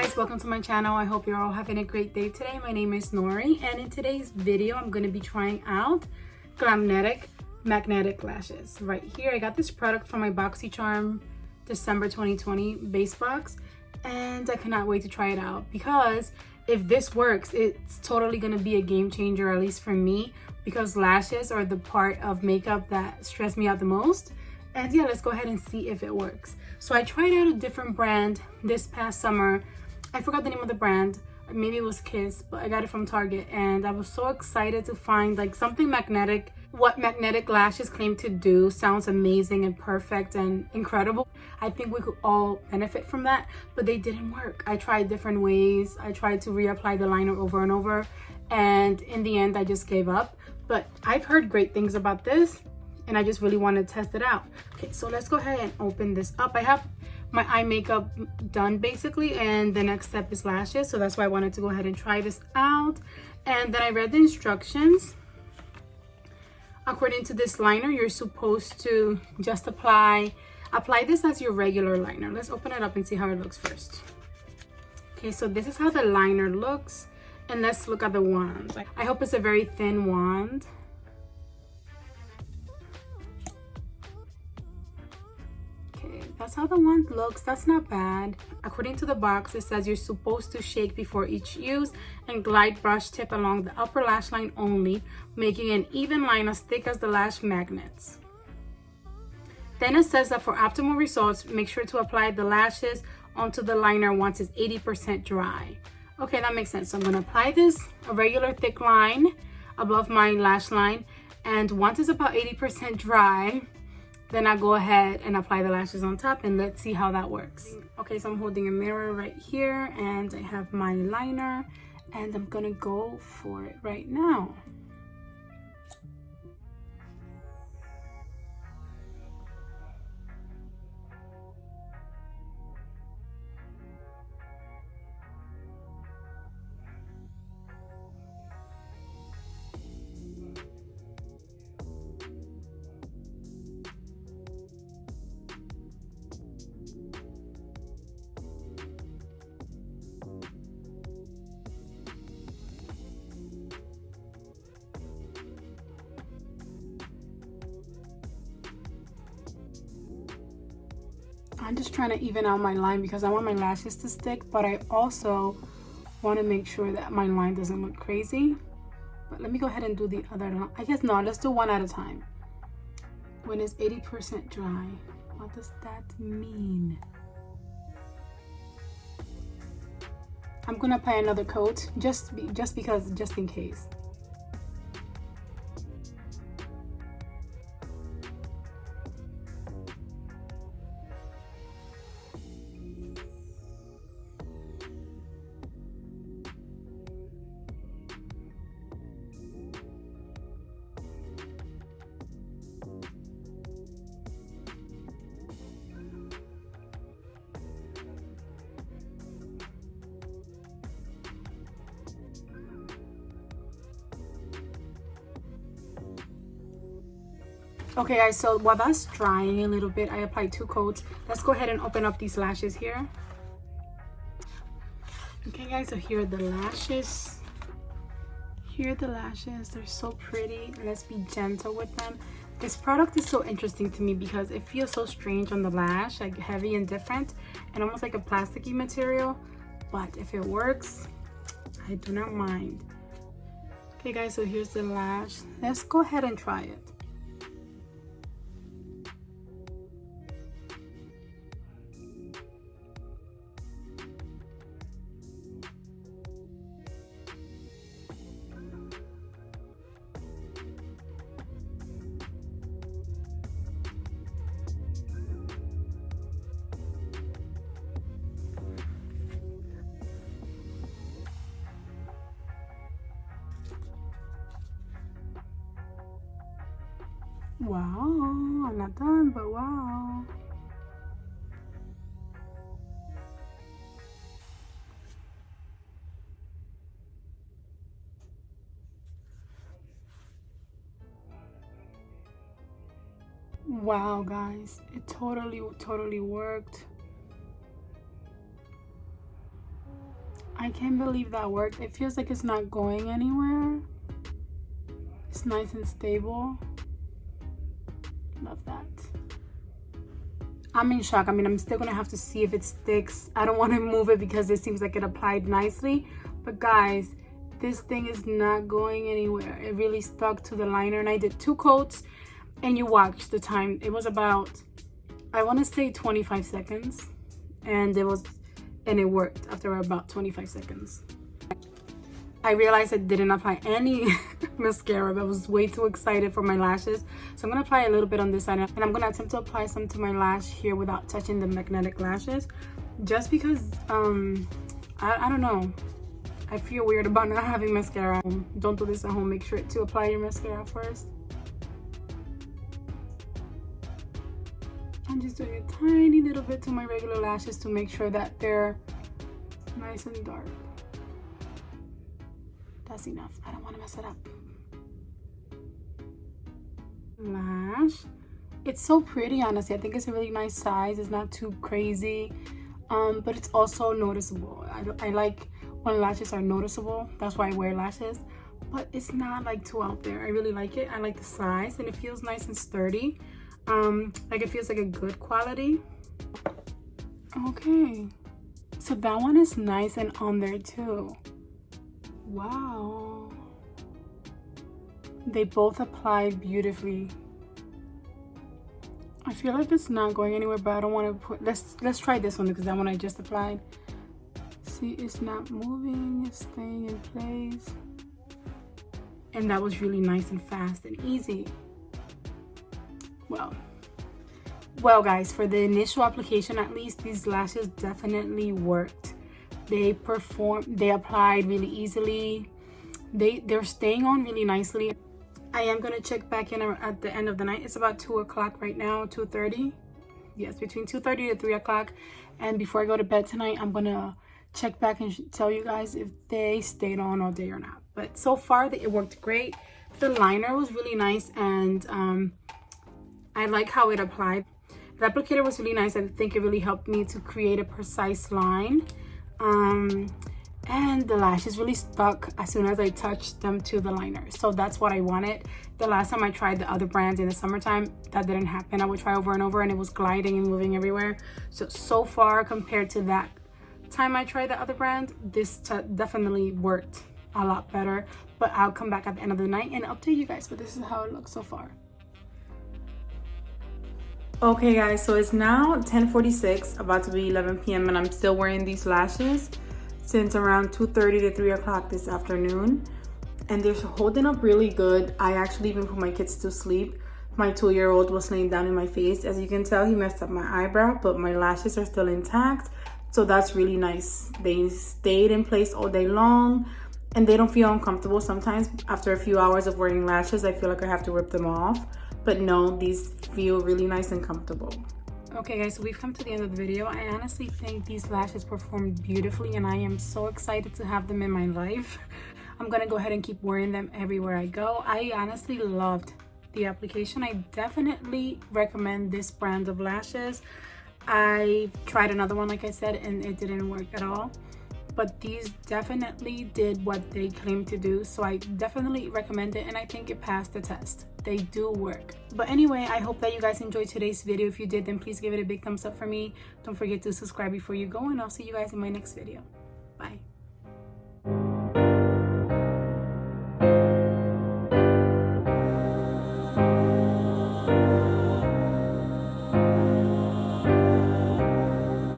guys, welcome to my channel. I hope you're all having a great day today. My name is Nori, and in today's video I'm going to be trying out Glamnetic magnetic lashes. Right here, I got this product from my BoxyCharm December 2020 base box, and I cannot wait to try it out because if this works, it's totally going to be a game changer, at least for me, because lashes are the part of makeup that stress me out the most. And yeah, let's go ahead and see if it works. So I tried out a different brand this past summer. I forgot the name of the brand. Maybe it was Kiss, but I got it from Target. And I was so excited to find like something magnetic. What magnetic lashes claim to do sounds amazing and perfect and incredible. I think we could all benefit from that, but they didn't work. I tried different ways. I tried to reapply the liner over and over. And in the end, I just gave up. But I've heard great things about this, and I just really want to test it out. Okay, so let's go ahead and open this up. I have my eye makeup done basically, and the next step is lashes, so that's why I wanted to go ahead and try this out. And then I read the instructions. According to this liner, you're supposed to just apply this as your regular liner. Let's open it up and see how it looks first. Okay, so this is how the liner looks, and let's look at the wand. I hope it's a very thin wand. That's how the wand looks. That's not bad. According to the box, it says you're supposed to shake before each use and glide brush tip along the upper lash line only, making an even line as thick as the lash magnets. Then it says that for optimal results, make sure to apply the lashes onto the liner once it's 80% dry. Okay, that makes sense. So I'm going to apply this, a regular thick line above my lash line, and once it's about 80% dry, then I go ahead and apply the lashes on top, and let's see how that works. Okay, so I'm holding a mirror right here, and I have my liner, and I'm gonna go for it right now. I'm just trying to even out my line because I want my lashes to stick, but I also want to make sure that my line doesn't look crazy. But let me go ahead and do the other line. I guess no, let's do one at a time. When it's 80% dry, what does that mean? I'm gonna apply another coat just in case. Okay guys, so while that's drying a little bit, I applied 2 coats. Let's go ahead and open up these lashes here. Okay guys, so here are the lashes. Here are the lashes. They're so pretty. Let's be gentle with them. This product is so interesting to me because it feels so strange on the lash, like heavy and different, and almost like a plasticky material. But if it works, I do not mind. Okay guys, so here's the lash. Let's go ahead and try it. Wow, I'm not done, but wow. Wow, guys, it totally worked. I can't believe that worked. It feels like it's not going anywhere. It's nice and stable. Love that. I'm in shock. I mean, I'm still gonna have to see if it sticks. I don't want to move it because it seems like it applied nicely. But guys, this thing is not going anywhere. It really stuck to the liner, and I did 2 coats, and you watch the time. It was about, I want to say 25 seconds, and it worked after about 25 seconds. I realized I didn't apply any mascara. I was way too excited for my lashes. So I'm going to apply a little bit on this side. And I'm going to attempt to apply some to my lash here without touching the magnetic lashes. Just because, I don't know. I feel weird about not having mascara. Don't do this at home. Make sure to apply your mascara first. I'm just doing a tiny little bit to my regular lashes to make sure that they're nice and dark. That's enough. I don't want to mess it up. Lash. It's so pretty, honestly. I think it's a really nice size. It's not too crazy, but it's also noticeable. I like when lashes are noticeable. That's why I wear lashes, but it's not like too out there. I really like it. I like the size, and it feels nice and sturdy. Like it feels like a good quality. Okay, so that one is nice and on there too. Wow, they both applied beautifully. I feel like it's not going anywhere, but I don't want to put, let's try this one because that one I just applied. See, it's not moving, it's staying in place. And that was really nice and fast and easy. Well guys, for the initial application, at least, these lashes definitely worked. They applied really easily. They're staying on really nicely. I am gonna check back in at the end of the night. It's about 2 o'clock right now, 2:30. Yes, between 2:30 to 3 o'clock. And before I go to bed tonight, I'm gonna check back and tell you guys if they stayed on all day or not. But so far, it worked great. The liner was really nice, and I like how it applied. The applicator was really nice. I think it really helped me to create a precise line. And the lashes really stuck as soon as I touched them to the liner. So that's what I wanted. The last time I tried the other brands in the summertime, that didn't happen. I would try over and over and it was gliding and moving everywhere. So far, compared to that time I tried the other brand, this definitely worked a lot better. But I'll come back at the end of the night and update you guys. But this is how it looks so far. Okay guys, so it's now 10:46, about to be 11 p.m. and I'm still wearing these lashes since around 2:30 to 3 o'clock this afternoon, and they're holding up really good. I actually even put my kids to sleep. My 2-year-old was laying down in my face. As you can tell, he messed up my eyebrow, but my lashes are still intact, so that's really nice. They stayed in place all day long and they don't feel uncomfortable. Sometimes after a few hours of wearing lashes, I feel like I have to rip them off. But no, these feel really nice and comfortable. Okay guys, so we've come to the end of the video. I honestly think these lashes performed beautifully and I am so excited to have them in my life. I'm gonna go ahead and keep wearing them everywhere I go. I honestly loved the application. I definitely recommend this brand of lashes. I tried another one, like I said, and it didn't work at all. But these definitely did what they claimed to do. So I definitely recommend it and I think it passed the test. They do work. But anyway, I hope that you guys enjoyed today's video. If you did, then please give it a big thumbs up for me. Don't forget to subscribe before you go, and I'll see you guys in my next video. Bye.